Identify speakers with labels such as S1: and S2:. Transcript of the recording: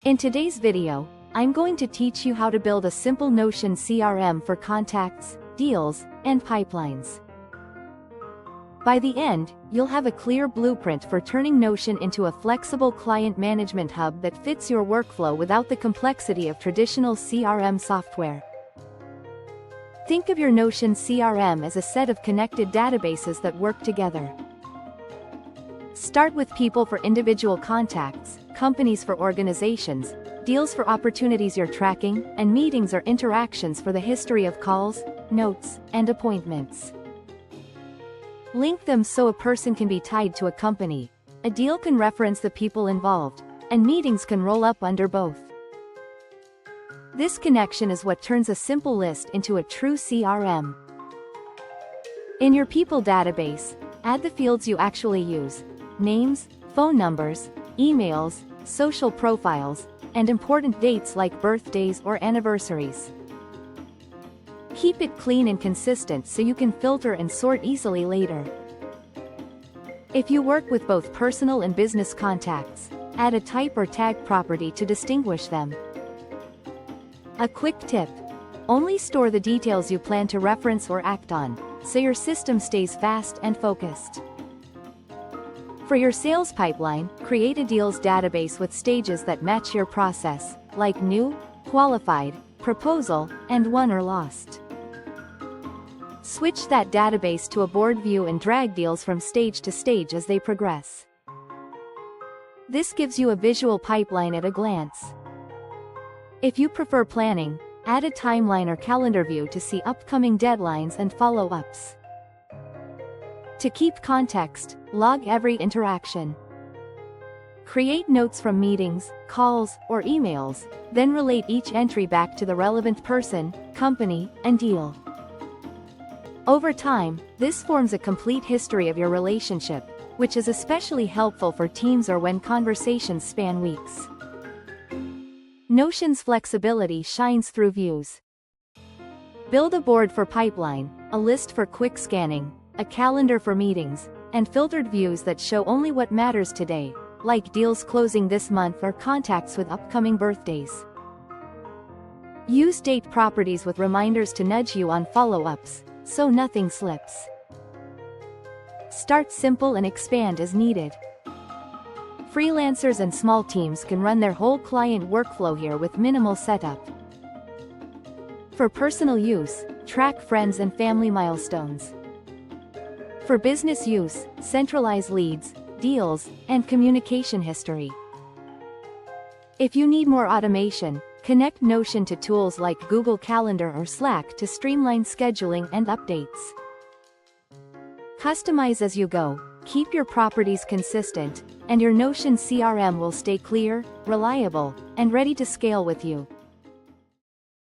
S1: In today's video, I'm going to teach you how to build a simple Notion CRM for contacts, deals, and pipelines. By the end, you'll have a clear blueprint for turning Notion into a flexible client management hub that fits your workflow without the complexity of traditional CRM software. Think of your Notion CRM as a set of connected databases that work together. Start with people for individual contacts, companies for organizations, deals for opportunities you're tracking, and meetings or interactions for the history of calls, notes, and appointments. Link them so a person can be tied to a company, a deal can reference the people involved, and meetings can roll up under both. This connection is what turns a simple list into a true CRM. In your people database, add the fields you actually use: names, phone numbers, emails, social profiles, and important dates like birthdays or anniversaries. Keep it clean and consistent so you can filter and sort easily later. If you work with both personal and business contacts, add a type or tag property to distinguish them. A quick tip: only store the details you plan to reference or act on, so your system stays fast and focused. For your sales pipeline, create a deals database with stages that match your process, like new, qualified, proposal, and won or lost. Switch that database to a board view and drag deals from stage to stage as they progress. This gives you a visual pipeline at a glance. If you prefer planning, add a timeline or calendar view to see upcoming deadlines and follow-ups. To keep context, log every interaction. Create notes from meetings, calls, or emails, then relate each entry back to the relevant person, company, and deal. Over time, this forms a complete history of your relationship, which is especially helpful for teams or when conversations span weeks. Notion's flexibility shines through views. Build a board for pipeline, a list for quick scanning, a calendar for meetings, and filtered views that show only what matters today, like deals closing this month or contacts with upcoming birthdays. Use date properties with reminders to nudge you on follow-ups, so nothing slips. Start simple and expand as needed. Freelancers and small teams can run their whole client workflow here with minimal setup. For personal use, track friends and family milestones. For business use, centralize leads, deals, and communication history. If you need more automation, connect Notion to tools like Google Calendar or Slack to streamline scheduling and updates. Customize as you go, keep your properties consistent, and your Notion CRM will stay clear, reliable, and ready to scale with you.